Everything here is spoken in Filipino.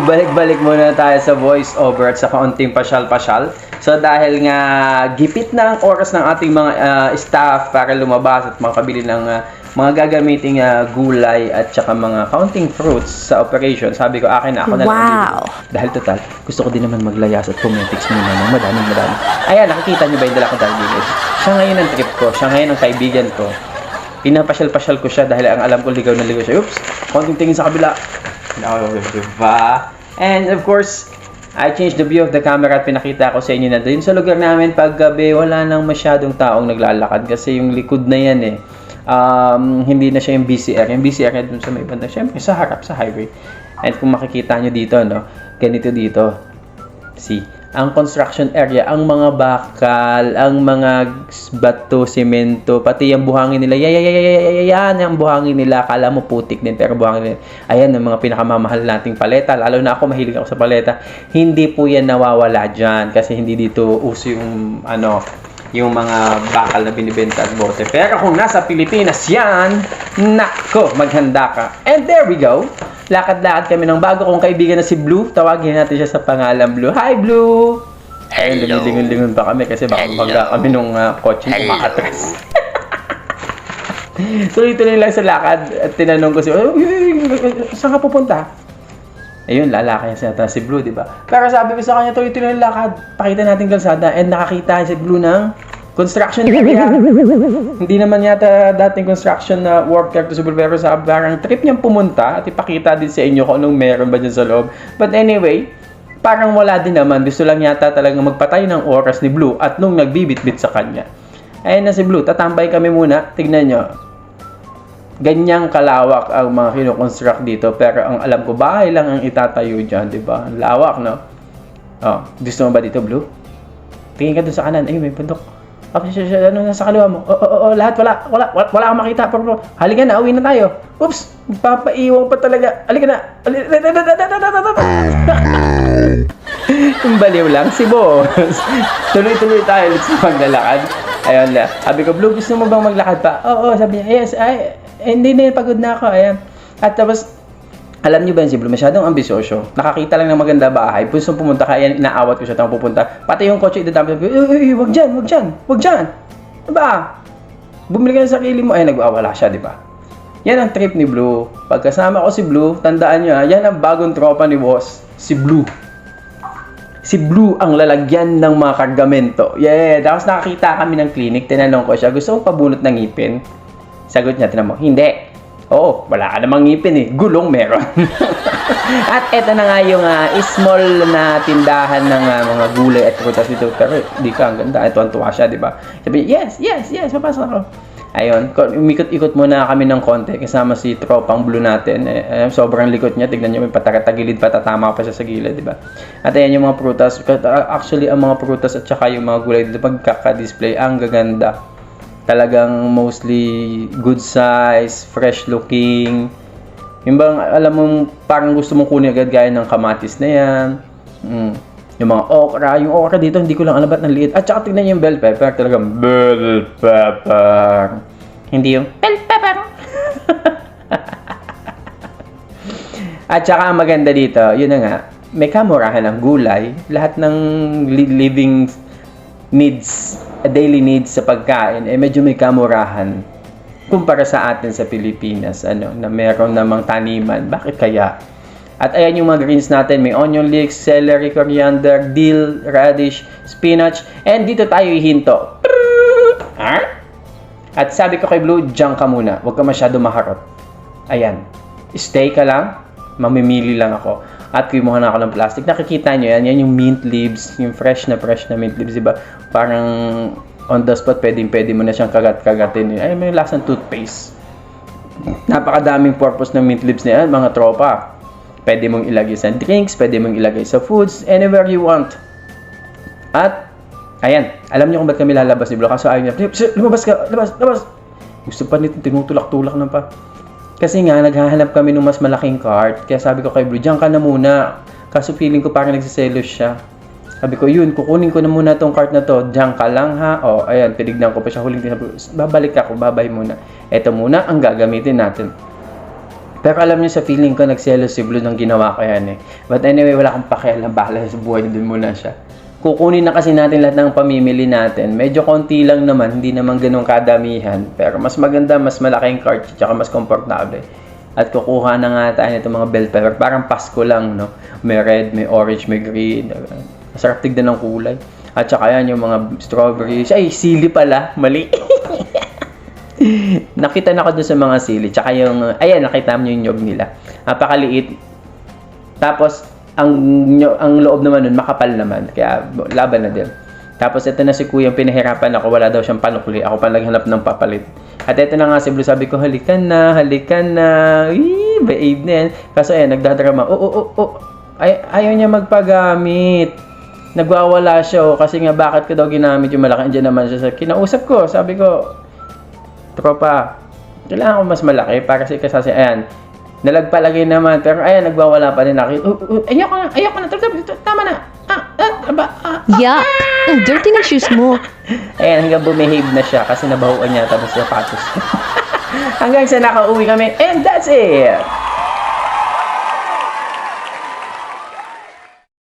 Balik-balik muna tayo sa voice over at sa kaunting pasyal-pasyal. So dahil nga gipit na ang oras ng ating mga staff para lumabas at makabili ng mga gagamiting gulay at saka mga kaunting fruits sa operation, sabi ko akin na ako na lang. Wow! Dahil total, gusto ko din naman maglayas at pumetics muna ng madaming. Ayan, nakikita nyo ba yung dala kong targilid? Siya ngayon ang trip ko, siya ngayon ang kaibigan ko. Pinapasyal-pasyal ko siya dahil ang alam ko ligaw na ligaw siya. Oops! Konting tingin sa kabila. Diba? And of course, I changed the view of the camera at pinakita ko sa inyo na din sa lugar namin pag gabi wala nang masyadong taong naglalakad kasi yung likod na yan hindi na siya yung BCR. Yung BCR na dun sa may banda. Siyempre, sa harap, sa highway. And kung makikita nyo dito, ganito dito. See? Ang construction area, ang mga bakal, ang mga bato, semento, pati yung buhangin nila. Yan ang buhangin nila. Akala mo putik din, pero buhangin nila. Ayan ang mga pinakamamahal nating paleta. Lalo na ako, mahilig ako sa paleta. Hindi po yan nawawala dyan. Kasi hindi dito uso yung mga bakal na binibenta at bote. Pero kung nasa Pilipinas yan, nako, maghanda ka. And there we go. Lakad-lakad kami ng bago kong kaibigan na si Blue. Tawagin natin siya sa pangalan Blue. Hi, Blue! Hello! Lumilingon-lingon pa kami kasi baka baga kami nung kotse makatras. Tuloy-tuloy lang sa lakad at tinanong ko siya, saan ka pupunta? Ayun, lalakay siya si Blue, di ba? Pero sabi ko sa kanya, tuloy-tuloy lang lakad. Pakita natin kalsada and nakakita si Blue ng construction area. Hindi naman yata dating construction na worker to Cebu, pero sa parang trip niyang pumunta at ipakita din sa inyo kung anong meron ba dyan sa loob. But anyway, parang wala din naman. Gusto lang yata talagang magpatay ng oras ni Blue at nung nagbibit-bit sa kanya. Ayun na si Blue, tatambay kami muna. Tignan nyo. Ganyang kalawak ang mga kinoconstruct dito. Pero ang alam ko, bahay lang ang itatayo dyan, di ba? Lawak, no? Oh, gusto mo ba dito, Blue? Tingin ka dun sa kanan. Ayun, may bundok. Ano nasa kaliwa mo? Lahat wala kang makita. Pero halika na, uwi na tayo. Oops, papaiwan pa talaga. Halika na. Yung baliw lang si boss. Tuloy-tuloy tayo sa maglalakad. Ayun na. Sabi ko, Blue, gusto mo bang maglakad pa? Oo, sabi niya, yes. Hindi na, pagod na ako. Ayan. At tapos, alam niyo ba si Blue, masyadong ambisyoso. Nakakita lang ng maganda bahay. Gusto pumunta kaya inaawat ko siya tayong pupunta. Pati yung kotse idadami ko, wag dyan. Diba? Bumili ka ng sarili mo. Ay, nag-awala siya, di ba? Yan ang trip ni Blue. Pagkasama ko si Blue, tandaan niyo, yan ang bagong tropa ni boss, si Blue. Si Blue ang lalagyan ng mga kargamento. Yeah, tapos nakakita kami ng clinic. Tinanong ko siya, gusto mong pabunot ng ngipin? Sagot niya, tinan mo, hindi. Oo, wala ka namang ngipin gulong meron. At eto na nga yung small na tindahan ng mga gulay at prutas dito. Pero di ka, ang ganda. Ito ang tuwa siya, di ba? Sabi niya, yes, papasok ako. Ayun, umikot-ikot muna kami ng konti kasama si tropang Blue natin. Sobrang likot niya. Tignan niyo, may patatagilid, patatama pa siya sa gilid, di ba? At ayan yung mga prutas. Actually, ang mga prutas at saka yung mga gulay dito, pagkaka-display, ang gaganda. Talagang mostly good size, fresh looking. Yung bang alam mo parang gusto mong kunin agad gaya ng kamatis na yan. Yung mga okra, yung okra dito hindi ko lang alam ba't ng liit. At saka tignan yung bell pepper, talagang bell pepper. Hindi yung bell pepper. At saka ang maganda dito, yun na nga, may kamurahan ng gulay, lahat ng living needs, daily needs sa pagkain, medyo may kamurahan kumpara sa atin sa Pilipinas, na meron namang taniman. Bakit kaya? At ayan yung mga greens natin, may onion leeks, celery, coriander, dill, radish, spinach, and dito tayo ihinto. At sabi ko kay Blue, diyan ka muna, huwag ka masyado maharot. Ayan, stay ka lang, mamimili lang ako. At kumuha na ako ng plastic. Nakikita nyo yan yung mint leaves, yung fresh na mint leaves, diba? Parang on the spot, pwede mo na siyang kagat-kagatin. Ay, may lasang toothpaste. Napakadaming purpose ng mint leaves na yan, mga tropa. Pwede mong ilagay sa drinks, pwede mong ilagay sa foods, anywhere you want. At, ayan, alam niyo kung ba't kami lalabas ni Blue. Kaso ayaw niya, lumabas ka, labas. Gusto pa nito, tinutulak-tulak na pa. Kasi nga, naghahanap kami ng mas malaking cart. Kaya sabi ko kay Blue, diyan ka na muna. Kaso feeling ko parang nagsiselos siya. Sabi ko, kukunin ko na muna tong cart na to. Diyan ka lang ha. O, ayan, tinignan ko pa siya. Huling sabi ko, babalik ako, babay muna. Ito muna ang gagamitin natin. Pero alam niyo, sa feeling ko, nagselos si Blue nang ginawa ko yan eh. But anyway, wala akong pakialam, bahala sa buhay, dun muna siya. Kukunin na kasi natin lahat ng pamimili natin. Medyo konti lang naman, hindi naman ganun kadamihan. Pero mas maganda, mas malaking cart, tsaka mas komportable. At kukuha na nga tayo nitong mga bell pepper. Parang Pasko lang, no? May red, may orange, may green. Masarap tignan ng kulay. At saka yan, yung mga strawberries. Ay, sili pala. Mali. Nakita na ko doon sa mga sili. Tsaka yung, ayan, nakita mo yung nyog nila. Napakaliit. Tapos, ang loob naman nun, makapal naman. Kaya, laban na din. Tapos, ito na si Kuya, pinahirapan ako. Wala daw siyang panukli. Ako pa naghanap ng papalit. At ito na nga si Blue, sabi ko, halikan na. Babe na yan. Kaso, ayan, nagdadrama. Ayaw niya magpagamit. Nagwawala siya, kasi nga, bakit ko daw ginamit yung malaki? Andiyan naman siya. Kinausap ko, sabi ko, tropa, kailangan ko mas malaki para kasi ayan, nalagpalagay naman, pero ayan, nagwawala pa rin ako. Ayoko na, tama na. Yeah, dirty na shoes mo. Ayan, hanggang bumehave na siya kasi nabahuan niya tapos sapatos. Hanggang sa nakauwi kami, and that's it!